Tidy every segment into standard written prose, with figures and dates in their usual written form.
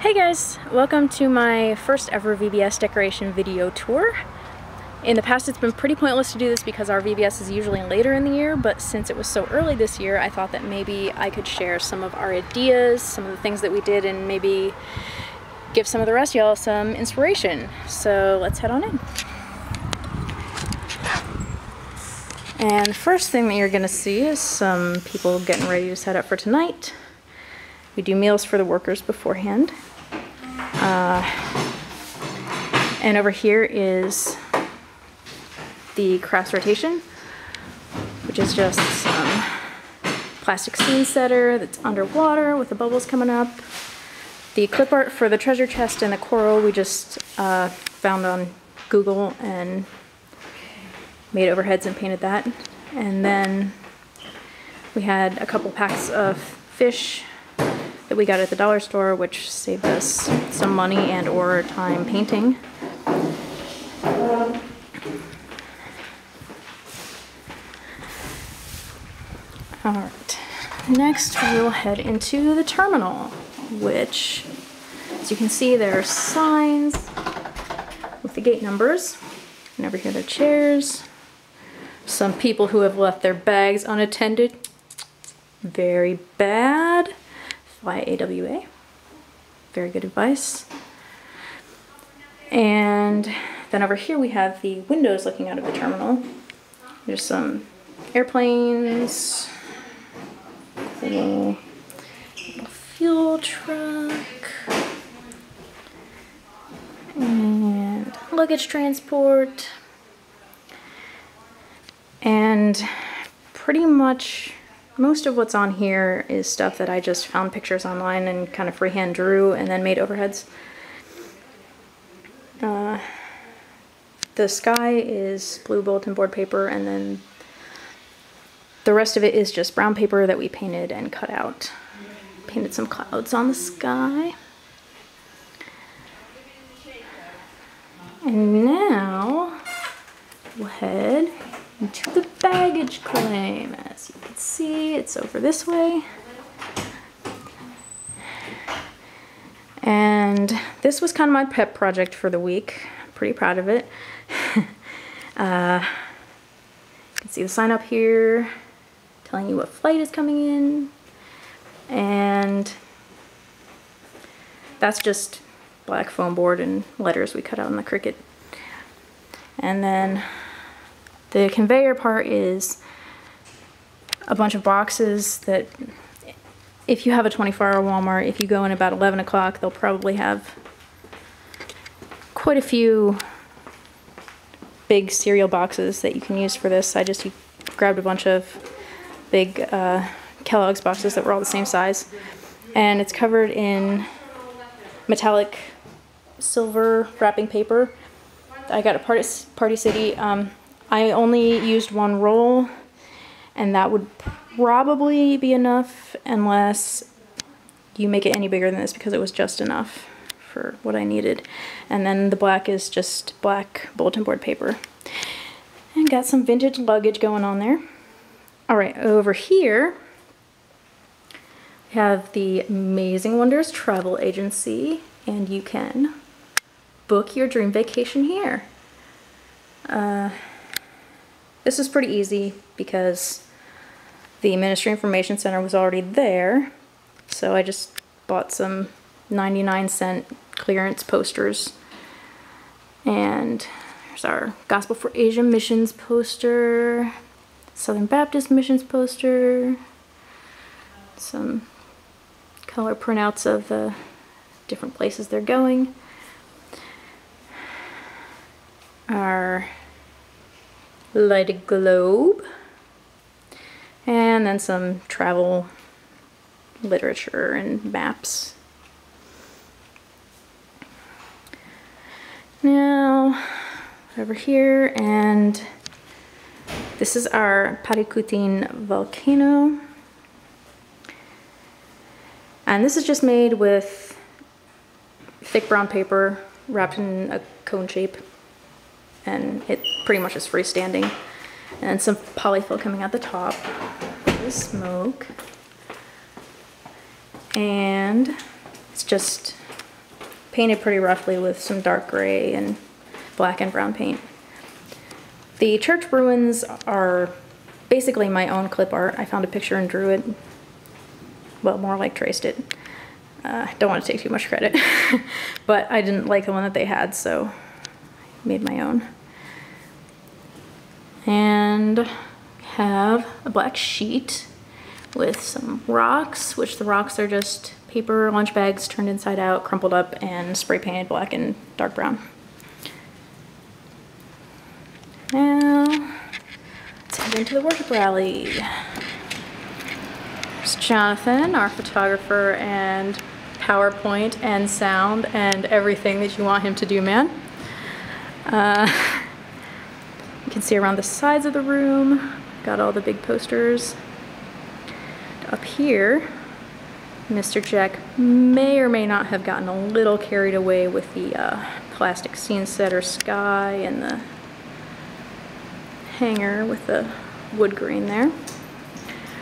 Hey guys, welcome to my first ever VBS decoration video tour. In the past it's been pretty pointless to do this because our VBS is usually later in the year, but since it was so early this year, I thought that maybe I could share some of our ideas, some of the things that we did, and maybe give some of the rest of y'all some inspiration. So let's head on in. And the first thing that you're gonna see is some people getting ready to set up for tonight. We do meals for the workers beforehand. And over here is the crafts rotation, which is just some plastic scene setter that's underwater with the bubbles coming up. The clip art for the treasure chest and the coral we just found on Google and made overheads and painted that. And then we had a couple packs of fish that we got at the dollar store, which saved us some money and or time painting. Alright, next we'll head into the terminal, which, as you can see, there are signs with the gate numbers, and over here there are chairs. Some people who have left their bags unattended. Very bad. Fly AWA. Very good advice. And then over here we have the windows looking out of the terminal. There's some airplanes, cool little fuel truck, and luggage transport. And pretty much most of what's on here is stuff that I just found pictures online and kind of freehand drew and then made overheads. The sky is blue bulletin board paper, and then the rest of it is just brown paper that we painted and cut out. Painted some clouds on the sky. And now we'll head into the baggage claim. As you can see, it's over this way. And this was kind of my pet project for the week. I'm pretty proud of it. You can see the sign up here telling you what flight is coming in. And that's just black foam board and letters we cut out in the Cricut. And then the conveyor part is a bunch of boxes that, if you have a 24-hour Walmart, if you go in about 11 o'clock, they'll probably have quite a few big cereal boxes that you can use for this. I just grabbed a bunch of big Kellogg's boxes that were all the same size. And it's covered in metallic silver wrapping paper I got at Party City. I only used one roll, and that would probably be enough unless you make it any bigger than this, because it was just enough for what I needed. And then the black is just black bulletin board paper. And got some vintage luggage going on there. Alright, over here we have the Amazing Wonders Travel Agency, and you can book your dream vacation here. This was pretty easy because the Ministry Information Center was already there, so I just bought some 99-cent clearance posters. And there's our Gospel for Asia Missions poster, Southern Baptist Missions poster, some color printouts of the different places they're going. Our lighted globe, and then some travel literature and maps. Now over here, and this is our Parikutin volcano, and this is just made with thick brown paper wrapped in a cone shape, and it pretty much is freestanding, and some polyfill coming out the top. The smoke, and it's just painted pretty roughly with some dark gray and black and brown paint. The church ruins are basically my own clip art. I found a picture and drew it. Well, more like traced it. Don't want to take too much credit. But I didn't like the one that they had, so I made my own. And have a black sheet with some rocks, which the rocks are just paper lunch bags turned inside out, crumpled up, and spray painted black and dark brown. Now, let's head into the worship rally. There's Jonathan, our photographer, and PowerPoint and sound and everything that you want him to do, man. You can see around the sides of the room, got all the big posters. Up here, Mr. Jack may or may not have gotten a little carried away with the plastic scene setter sky and the hanger with the wood grain there.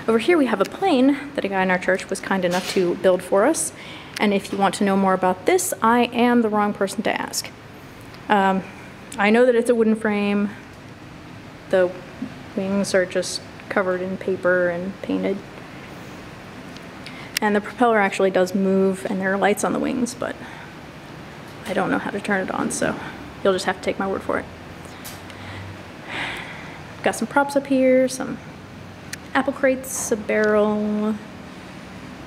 Over here we have a plane that a guy in our church was kind enough to build for us. And if you want to know more about this, I am the wrong person to ask. I know that it's a wooden frame. The wings are just covered in paper and painted. And the propeller actually does move, and there are lights on the wings, but I don't know how to turn it on, so you'll just have to take my word for it. Got some props up here, some apple crates, a barrel.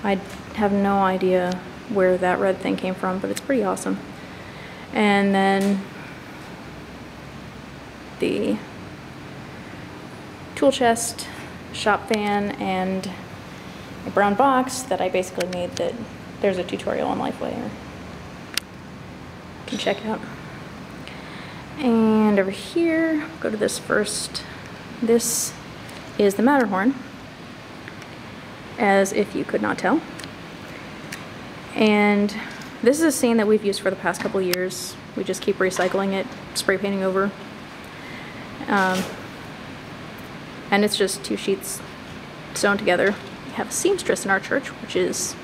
I have no idea where that red thing came from, but it's pretty awesome. And then the tool chest, shop fan, and a brown box that I basically made that there's a tutorial on LifeWay. You can check out. And over here, go to this first. This is the Matterhorn, as if you could not tell. And this is a scene that we've used for the past couple of years. We just keep recycling it, spray painting over. And it's just two sheets sewn together. We have a seamstress in our church, which is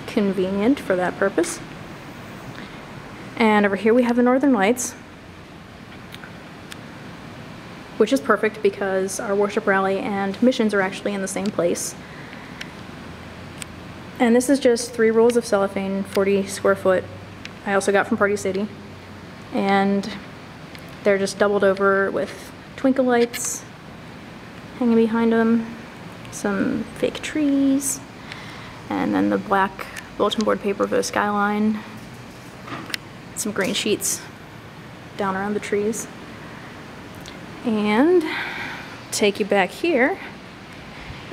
convenient for that purpose. And over here we have the Northern Lights, which is perfect because our worship rally and missions are actually in the same place. And this is just 3 rolls of cellophane, 40 square foot. I also got from Party City. And they're just doubled over with twinkle lights hanging behind them, some fake trees, and then the black bulletin board paper for the skyline, some green sheets down around the trees. And take you back here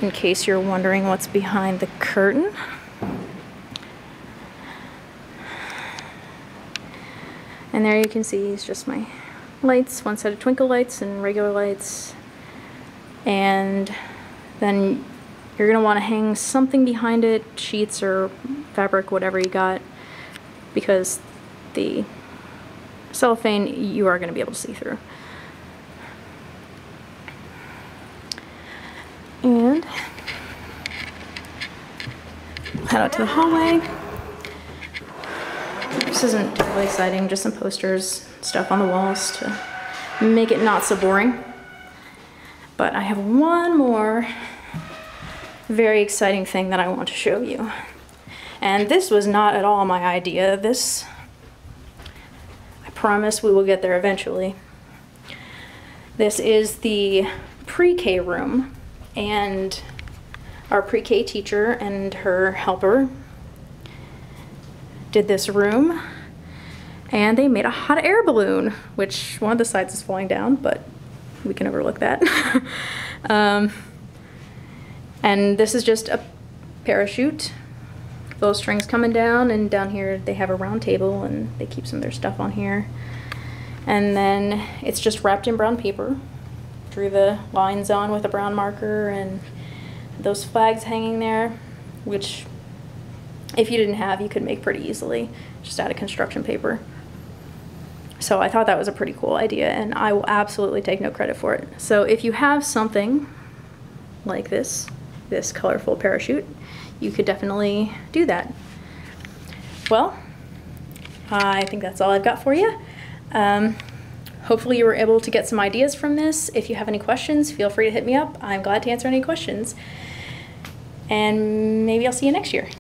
in case you're wondering what's behind the curtain. And there you can see it's just my lights, one set of twinkle lights and regular lights. And then you're going to want to hang something behind it, sheets or fabric, whatever you got, because the cellophane you are going to be able to see through. And head out to the hallway. This isn't really exciting, just some posters, stuff on the walls to make it not so boring. But I have one more very exciting thing that I want to show you. And this was not at all my idea. This, I promise we will get there eventually. This is the pre-K room, and our pre-K teacher and her helper did this room, and they made a hot air balloon, which one of the sides is falling down, but we can overlook that. And this is just a parachute, those strings coming down, and down here they have a round table and they keep some of their stuff on here. And then it's just wrapped in brown paper. Drew the lines on with a brown marker, and those flags hanging there, which if you didn't have, you could make pretty easily just out of construction paper. So I thought that was a pretty cool idea, and I will absolutely take no credit for it. So if you have something like this colorful parachute, you could definitely do that. Well, I think that's all I've got for you. Hopefully you were able to get some ideas from this. If you have any questions, feel free to hit me up. I'm glad to answer any questions. And maybe I'll see you next year.